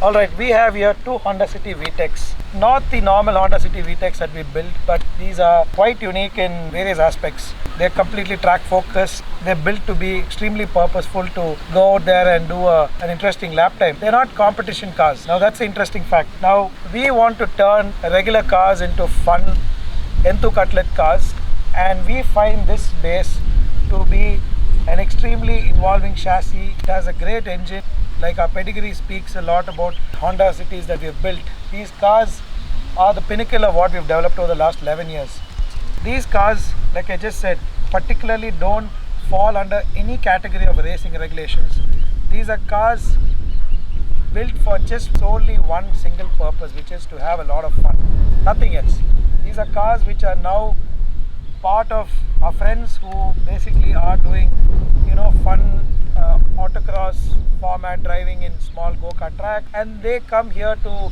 Alright, we have here two Honda City VTECs. Not the normal Honda City VTECs that we built, but these are quite unique in various aspects. They're completely track focused. They're built to be extremely purposeful to go out there and do an interesting lap time. They're not competition cars. Now that's the interesting fact. Now we want to turn regular cars into fun Enthu cutlet cars, and we find this base to be an extremely involving chassis. It has a great engine. Like our pedigree speaks a lot about Honda Cities that we have built. These cars are the pinnacle of what we've developed over the last 11 years. These cars, like I just said, particularly don't fall under any category of racing regulations. These are cars built for just solely one single purpose, which is to have a lot of fun. Nothing else. These are cars which are now part of our friends who basically are doing, fun autocross format driving in small go-kart track, and they come here to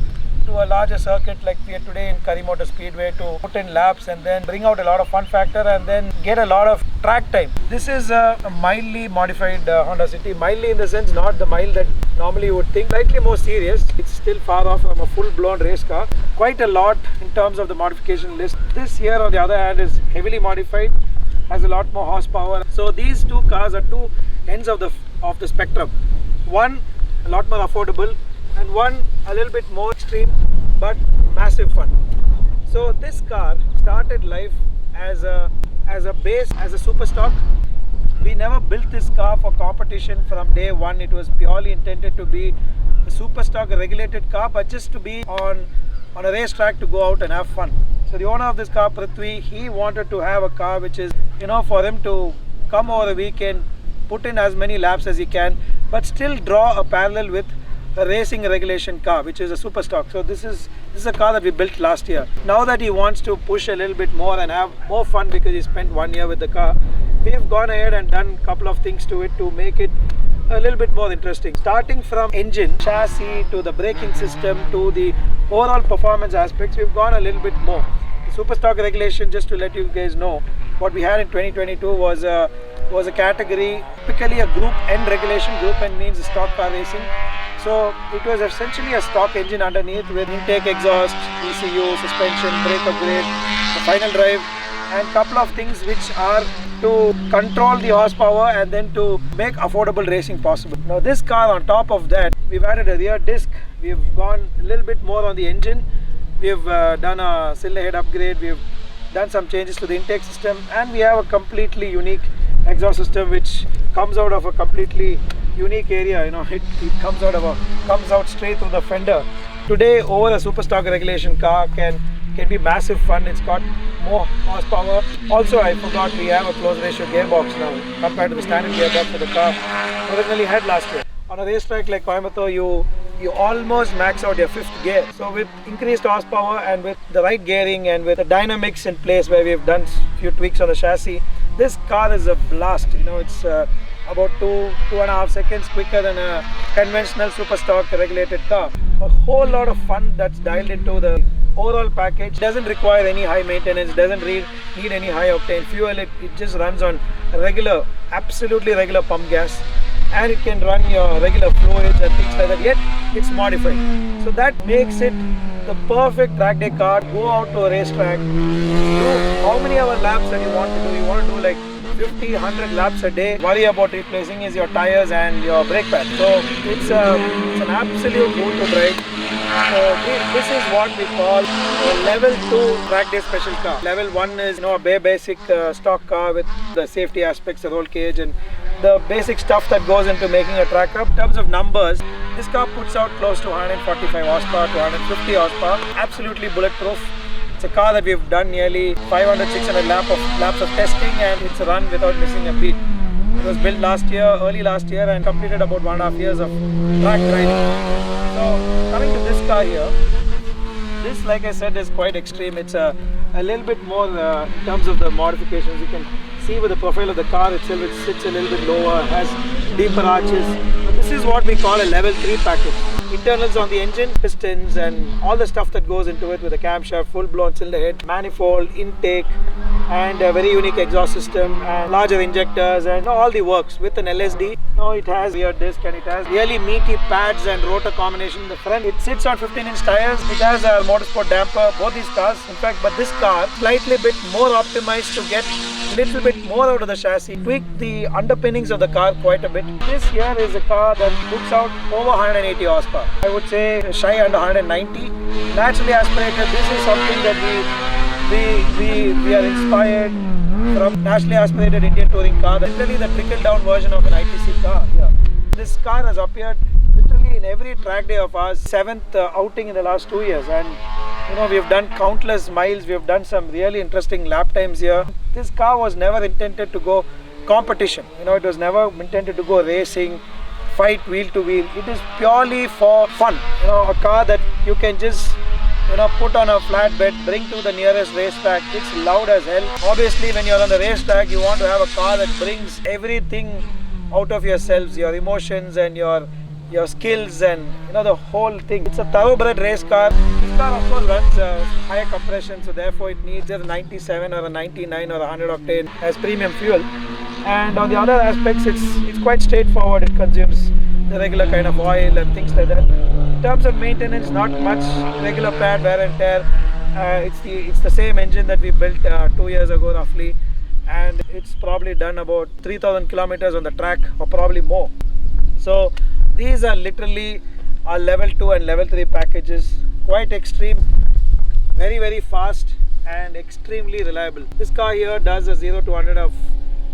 a larger circuit like we are today in Curry Motor Speedway to put in laps and then bring out a lot of fun factor and then get a lot of track time. This is a mildly modified Honda City. Mildly in the sense not the mild that normally you would think, slightly more serious. It's still far off from a full-blown race car. Quite a lot in terms of the modification list. This here on the other hand is heavily modified, has a lot more horsepower. So these two cars are two ends of the spectrum. One a lot more affordable and one a little bit more extreme but massive fun. So this car started life as a base, as a super stock. We never built this car for competition from day one. It was purely intended to be a super stock, a regulated car, but just to be on a racetrack to go out and have fun. So the owner of this car, Prithvi, he wanted to have a car which is, for him to come over the weekend, put in as many laps as he can, but still draw a parallel with a racing regulation car, which is a super stock. So this is a car that we built last year. Now that he wants to push a little bit more and have more fun because he spent 1 year with the car, we've gone ahead and done a couple of things to it to make it a little bit more interesting. Starting from engine, chassis, to the braking system, to the overall performance aspects, we've gone a little bit more. The super stock regulation, just to let you guys know, what we had in 2022 was a category, typically a Group N regulation. Group N means stock car racing. So it was essentially a stock engine underneath with intake, exhaust, ECU, suspension, brake upgrade, the final drive, and couple of things which are to control the horsepower and then to make affordable racing possible. Now this car, on top of that, we've added a rear disc. We've gone a little bit more on the engine. We've done a cylinder head upgrade. We've done some changes to the intake system, and we have a completely unique exhaust system which comes out of a completely unique area. It comes out straight through the fender. Today, over a super stock regulation car can be massive fun. It's got more horsepower. Also, I forgot, we have a closed ratio gearbox now compared to the standard gearbox that the car originally had last year. On a racetrack like Coimbatore, you almost max out your fifth gear. So with increased horsepower and with the right gearing and with the dynamics in place where we've done a few tweaks on the chassis, this car is a blast. It's about 2.5 seconds quicker than a conventional super stock regulated car. A whole lot of fun that's dialed into the overall package. Doesn't require any high maintenance, doesn't need any high octane fuel. It just runs on absolutely regular pump gas, and it can run your regular fluids and things like that, yet it's modified. So that makes it the perfect track day car. Go out to a racetrack, do how many hour laps that you want to do. You want to do like 50, 100 laps a day. Worry about replacing is your tires and your brake pad. So it's an absolute boon to drive. So this is what we call a level 2 track day special car. Level 1 is a basic stock car with the safety aspects, the roll cage and the basic stuff that goes into making a track car. In terms of numbers, this car puts out close to 145 horsepower to 150 horsepower. Absolutely bulletproof. It's a car that we've done nearly 500-600 laps of testing, and it's run without missing a beat. It was built early last year, and completed about 1.5 years of track driving. So coming to this car here, this, like I said, is quite extreme. It's a little bit more in terms of the modifications. You can see with the profile of the car itself, it sits a little bit lower, has deeper arches. But this This is what we call a level 3 package. Internals on the engine, pistons and all the stuff that goes into it with the camshaft, full-blown cylinder head, manifold, intake and a very unique exhaust system and larger injectors and all the works with an LSD. Now it has rear disc and it has really meaty pads and rotor combination in the front. It sits on 15-inch tires. It has a Motorsport damper, both these cars. In fact, but this car slightly bit more optimized to get a little bit more out of the chassis, tweak the underpinnings of the car quite a bit. This here is a car that puts out over 180 horsepower. I would say shy under 190. Naturally aspirated. This is something that we are inspired from naturally aspirated Indian touring car. That's literally the trickle down version of an ITC car. Yeah. This car has appeared literally in every track day of ours, 7th outing in the last 2 years, and you know, we have done countless miles. We have done some really interesting lap times here. This car was never intended to go competition. You know, it was never intended to go racing, fight wheel to wheel. It is purely for fun. You know, a car that you can just, you know, put on a flatbed, bring to the nearest racetrack. It's loud as hell. Obviously, when you're on the racetrack, you want to have a car that brings everything out of yourselves, your emotions and your skills and, you know, the whole thing. It's a thoroughbred race car. This car of course runs higher compression, so therefore it needs a 97 or a 99 or a 100 octane as premium fuel. And on the other aspects, it's quite straightforward. It consumes the regular kind of oil and things like that. In terms of maintenance, not much. Regular pad wear and tear. It's the same engine that we built 2 years ago roughly, and it's probably done about 3,000 kilometers on the track or probably more. So these are literally our level 2 and level 3 packages. Quite extreme, very very fast and extremely reliable. This car here does a 0 to 100 of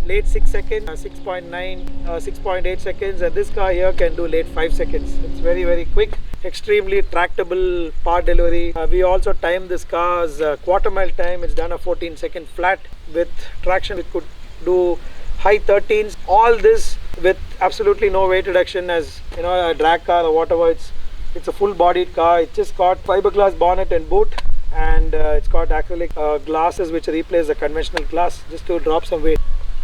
late 6 seconds, 6.9, 6.8 seconds, and this car here can do late 5 seconds. It's very very quick, extremely tractable part delivery. We also time this car's quarter mile time. It's done a 14-second flat with traction. It could do high 13s. All this with absolutely no weight reduction, as you know, a drag car or whatever. It's a full bodied car. It's just got fiberglass bonnet and boot, and it's got acrylic glasses which replace the conventional glass just to drop some weight.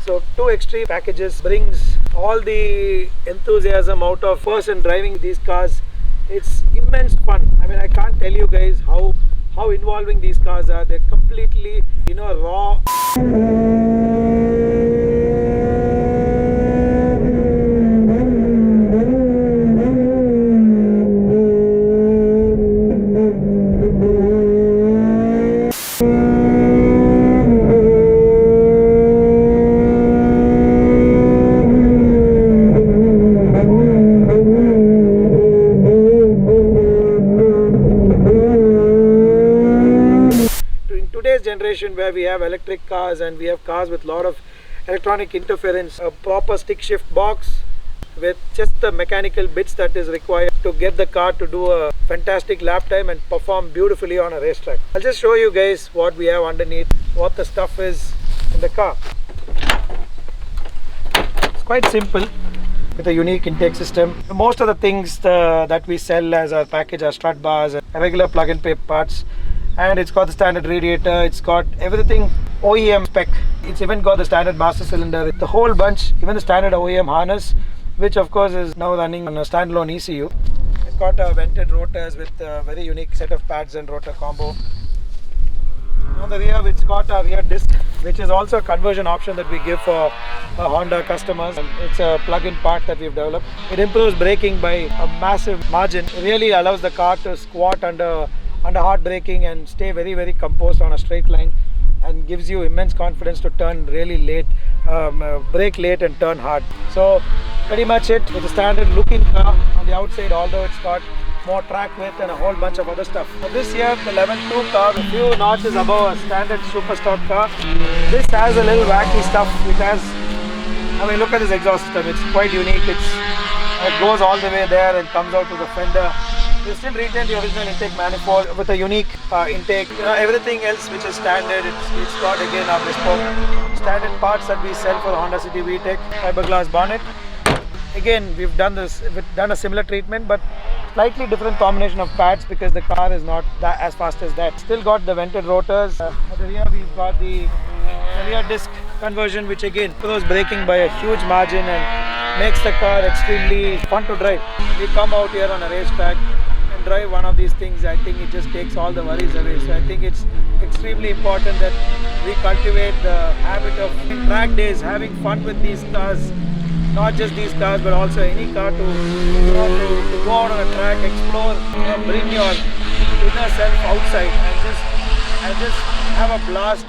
So 2 extreme packages brings all the enthusiasm out of person driving these cars. It's immense fun. I mean, I can't tell you guys how involving these cars are. They're completely, you know, raw. Generation where we have electric cars and we have cars with a lot of electronic interference, a proper stick shift box with just the mechanical bits that is required to get the car to do a fantastic lap time and perform beautifully on a racetrack. I'll just show you guys what we have underneath, what the stuff is in the car. It's quite simple with a unique intake system. Most of the things that we sell as our package are strut bars and regular plug and play parts. And it's got the standard radiator, it's got everything OEM spec. It's even got the standard master cylinder, the whole bunch, even the standard OEM harness, which of course is now running on a standalone ECU. It's got vented rotors with a very unique set of pads and rotor combo. On the rear, it's got a rear disc, which is also a conversion option that we give for Honda customers. And it's a plug-in part that we've developed. It improves braking by a massive margin. It really allows the car to squat under hard braking and stay very very composed on a straight line, and gives you immense confidence to turn really late, brake late and turn hard. So pretty much it with a standard looking car on the outside, although it's got more track width and a whole bunch of other stuff. So this here, the level 2 car, a few notches above a standard super stock car. This has a little wacky stuff. It has, I mean, look at this exhaust system. It's quite unique. It goes all the way there and comes out to the fender. We still retain the original intake manifold with a unique intake. You know, everything else which is standard, it's got again our bespoke standard parts that we sell for the Honda City VTEC fiberglass bonnet. Again, we've done a similar treatment, but slightly different combination of pads because the car is not that as fast as that. Still got the vented rotors. At the rear, we've got the rear disc conversion, which again throws braking by a huge margin and makes the car extremely fun to drive. We come out here on a racetrack and drive one of these things, I think it just takes all the worries away. So I think it's extremely important that we cultivate the habit of track days, having fun with these cars. Not just these cars, but also any car to go out on a track, explore, bring your inner self outside and just have a blast.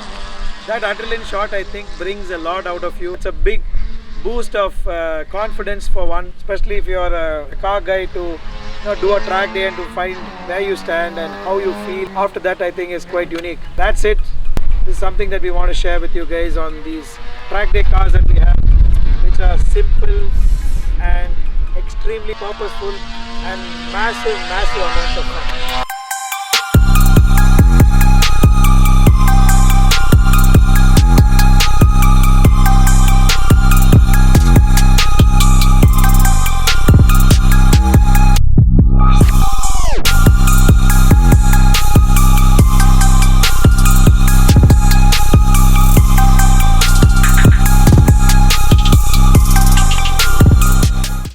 That adrenaline shot, I think, brings a lot out of you. It's a big boost of confidence for one, especially if you're a car guy, to do a track day and to find where you stand and how you feel after that. I think is quite unique. That's it. This is something that we want to share with you guys on these track day cars that we have, which are simple and extremely purposeful and massive amounts of fun.